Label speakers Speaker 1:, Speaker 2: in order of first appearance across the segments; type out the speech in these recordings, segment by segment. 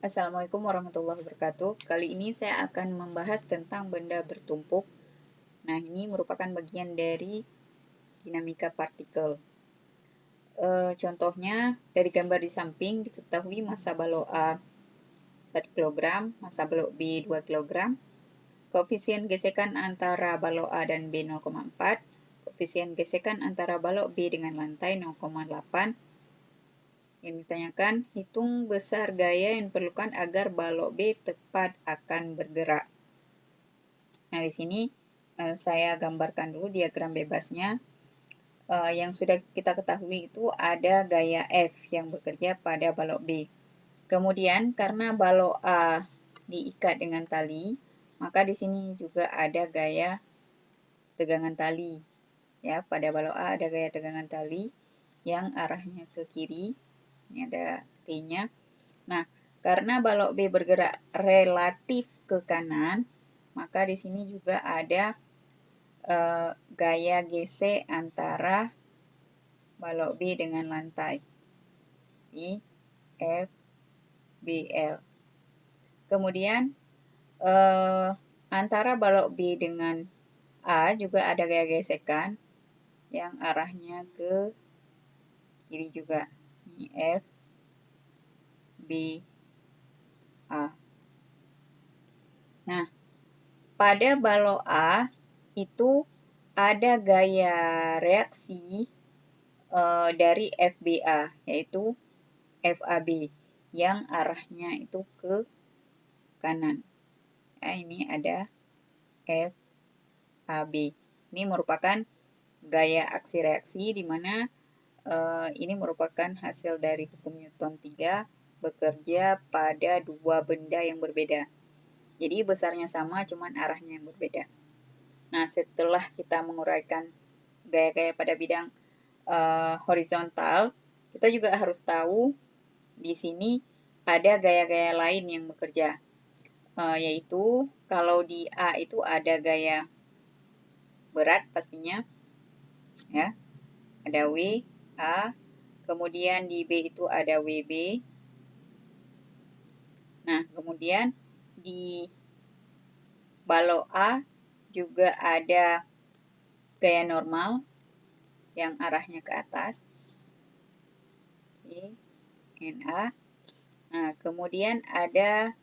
Speaker 1: Assalamualaikum warahmatullahi wabarakatuh. Kali ini saya akan membahas tentang benda bertumpuk. Nah, ini merupakan bagian dari dinamika partikel. Contohnya, dari gambar di samping diketahui massa balok A 1 kg, massa balok B 2 kg, koefisien gesekan antara balok A dan B 0,4, koefisien gesekan antara balok B dengan lantai 0,8. Yang ditanyakan, hitung besar gaya yang diperlukan agar balok B tepat akan bergerak. Nah, di sini saya gambarkan dulu diagram bebasnya. Yang sudah kita ketahui itu ada gaya F yang bekerja pada balok B. Kemudian, karena balok A diikat dengan tali, maka di sini juga ada gaya tegangan tali. Ya, pada balok A ada gaya tegangan tali yang arahnya ke kiri. Ini ada T-nya. Nah, karena balok B bergerak relatif ke kanan, maka di sini juga ada gaya GC antara balok B dengan lantai. I, F, B, L. Kemudian, antara balok B dengan A juga ada gaya gesekan yang arahnya ke kiri juga. Ini F, B, A. Nah, pada balok A itu ada gaya reaksi dari FBA, yaitu FAB, yang arahnya itu ke kanan. Nah, ini ada FAB. Ini merupakan gaya aksi reaksi di mana ini merupakan hasil dari hukum Newton 3 bekerja pada dua benda yang berbeda. Jadi besarnya sama, cuman arahnya yang berbeda. Nah, setelah kita menguraikan gaya-gaya pada bidang horizontal, kita juga harus tahu di sini ada gaya-gaya lain yang bekerja, yaitu kalau di A itu ada gaya berat pastinya, ya, ada W, A, kemudian di B itu ada WB. Nah, kemudian di balok A juga ada gaya normal yang arahnya ke atas, Oke, NA. Nah, kemudian ada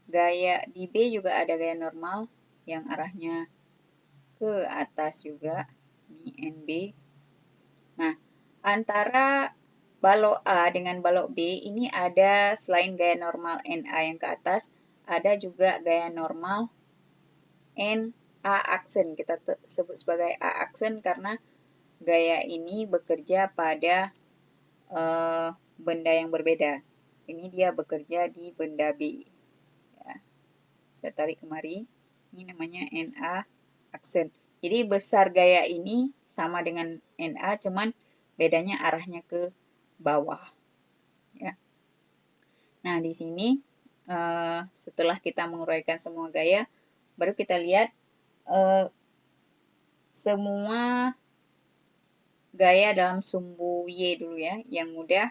Speaker 1: gaya di B juga ada gaya normal yang arahnya ke atas juga, ini NB. Nah, antara balok A dengan balok B ini ada selain gaya normal NA yang ke atas, ada juga gaya normal NA aksen. Kita sebut sebagai A aksen karena gaya ini bekerja pada benda yang berbeda. Ini dia bekerja di benda B. Ya. Saya tarik kemari. Ini namanya NA aksen. Jadi besar gaya ini sama dengan NA, cuman bedanya arahnya ke bawah. Ya. Nah, di sini setelah kita menguraikan semua gaya, baru kita lihat semua gaya dalam sumbu Y dulu ya, yang mudah.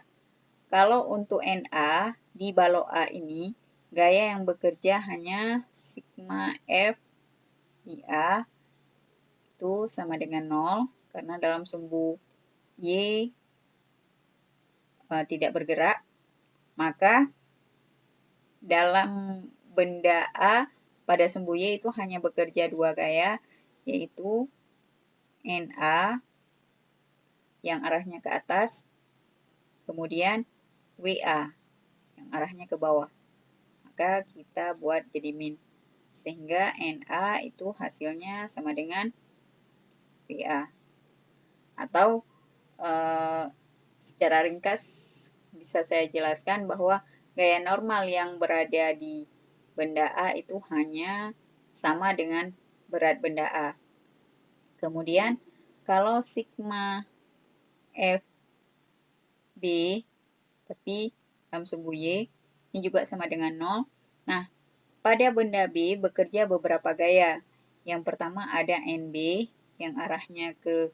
Speaker 1: Kalau untuk NA, di balok A ini, gaya yang bekerja hanya sigma F di A, itu sama dengan 0, karena dalam sumbu Y tidak bergerak. Maka dalam benda A pada sumbu Y itu hanya bekerja dua gaya, yaitu NA yang arahnya ke atas, kemudian WA yang arahnya ke bawah. Maka kita buat jadi min. Sehingga NA itu hasilnya sama dengan WA. Atau secara ringkas bisa saya jelaskan bahwa gaya normal yang berada di benda A itu hanya sama dengan berat benda A. Kemudian kalau sigma FB, tapi dalam sumbu Y, ini juga sama dengan 0. Nah, pada benda B bekerja beberapa gaya. Yang pertama ada NB yang arahnya ke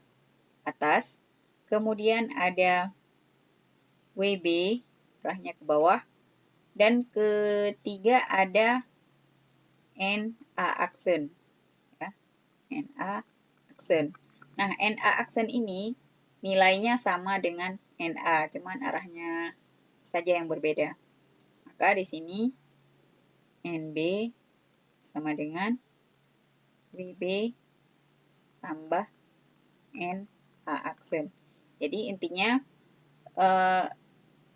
Speaker 1: atas. Kemudian ada WB arahnya ke bawah. Dan ketiga ada NA aksen. Ya, NA aksen. Nah, NA aksen ini nilainya sama dengan NA, cuman arahnya saja yang berbeda. Maka di sini NB sama dengan WB tambah NA aksen. Jadi intinya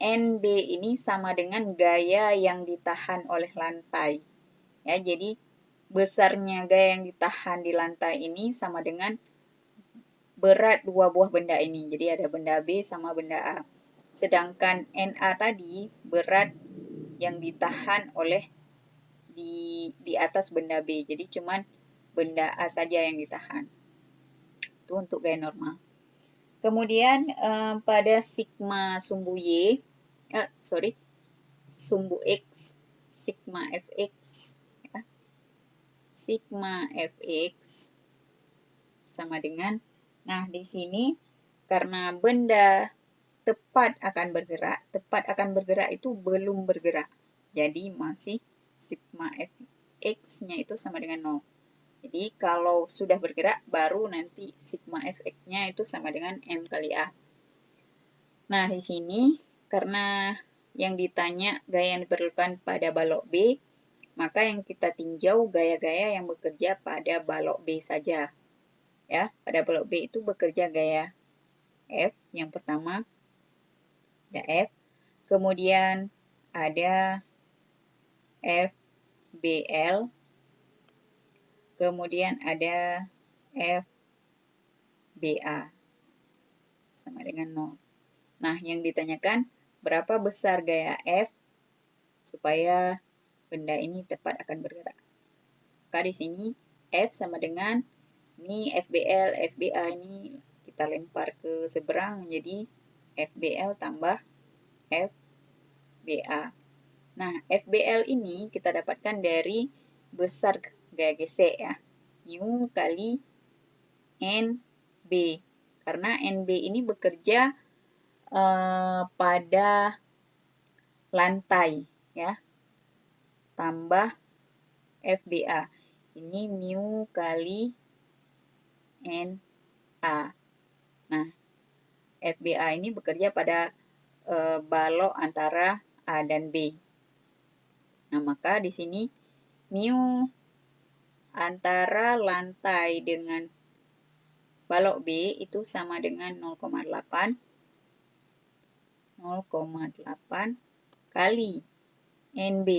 Speaker 1: NB ini sama dengan gaya yang ditahan oleh lantai. Ya, jadi besarnya gaya yang ditahan di lantai ini sama dengan berat dua buah benda ini. Jadi ada benda B sama benda A. Sedangkan NA tadi berat yang ditahan oleh di atas benda B. Jadi cuman benda A saja yang ditahan. Itu untuk gaya normal. Kemudian pada sigma sumbu Y, sumbu X, sigma Fx, ya. Sigma Fx sama dengan, nah di sini karena benda tepat akan bergerak itu belum bergerak. Jadi masih sigma Fx-nya itu sama dengan 0. Jadi kalau sudah bergerak, baru nanti sigma Fx-nya itu sama dengan M kali A. Nah, di sini karena yang ditanya gaya yang diperlukan pada balok B, maka yang kita tinjau gaya-gaya yang bekerja pada balok B saja. Ya, pada balok B itu bekerja gaya F, yang pertama ada F, kemudian ada FBL, kemudian ada FBA sama dengan 0. Nah, yang ditanyakan berapa besar gaya F supaya benda ini tepat akan bergerak. Maka di sini F sama dengan, ini FBL, FBA ini kita lempar ke seberang menjadi FBL tambah FBA. Nah, FBL ini kita dapatkan dari besar gaya gesek ya. Mu kali NB. Karena NB ini bekerja pada lantai ya. Tambah FBA. Ini mu kali NA. Nah, FBA ini bekerja pada balok antara A dan B. Nah, maka di sini mu antara lantai dengan balok B itu sama dengan 0,8 kali NB.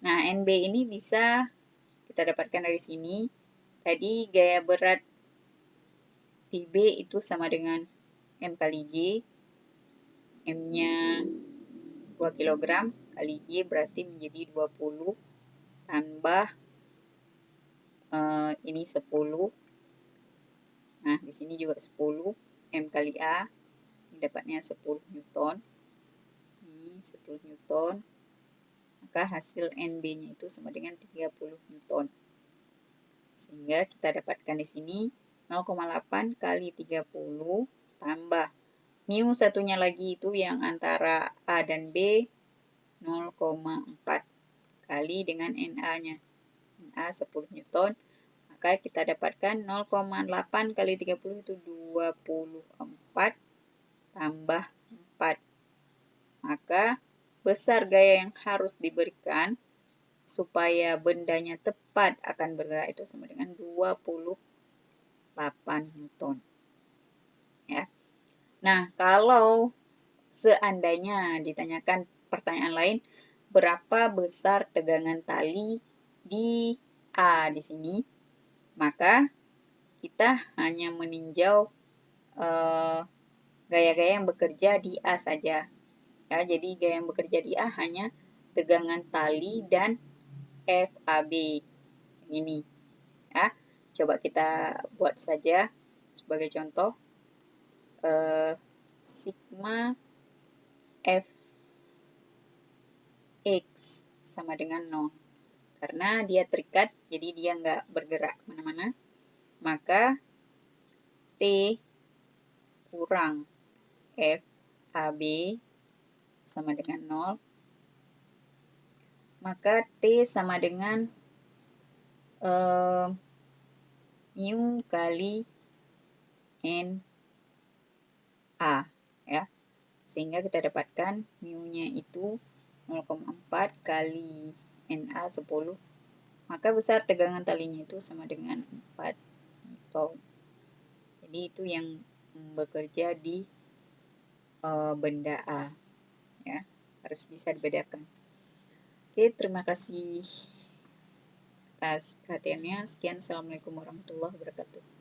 Speaker 1: Nah, NB ini bisa kita dapatkan dari sini. Tadi gaya berat di B itu sama dengan M kali G. M-nya 2 kg kali G berarti menjadi 20 tambah ini 10. Nah, di sini juga 10. M kali A. Ini dapatnya 10 Newton. Ini 10 Newton. Maka hasil NB-nya itu sama dengan 30 Newton. Sehingga kita dapatkan di sini 0,8 kali 30 tambah mu satunya lagi itu yang antara A dan B 0,4 kali dengan NA-nya. NA 10 Newton. Maka kita dapatkan 0,8 kali 30 itu 24 tambah 4. Maka besar gaya yang harus diberikan supaya bendanya tepat akan bergerak itu sama dengan 28 Newton. Ya. Nah, kalau seandainya ditanyakan pertanyaan lain, berapa besar tegangan tali di A di sini, maka kita hanya meninjau gaya-gaya yang bekerja di A saja. Ya, jadi gaya yang bekerja di A hanya tegangan tali dan FAB ini. Ya, coba kita buat saja sebagai contoh. Sigma Fx sama dengan 0. Karena dia terikat, jadi dia nggak bergerak kemana-mana. Maka T kurang FAB sama dengan 0. maka T sama dengan mu kali NA, ya. Sehingga kita dapatkan mu-nya itu 0,4 kali NA 10, maka besar tegangan talinya itu sama dengan 4 Newton. Jadi itu yang bekerja di benda A, ya, harus bisa dibedakan. Oke, terima kasih atas perhatiannya. Sekian, assalamualaikum warahmatullahi wabarakatuh.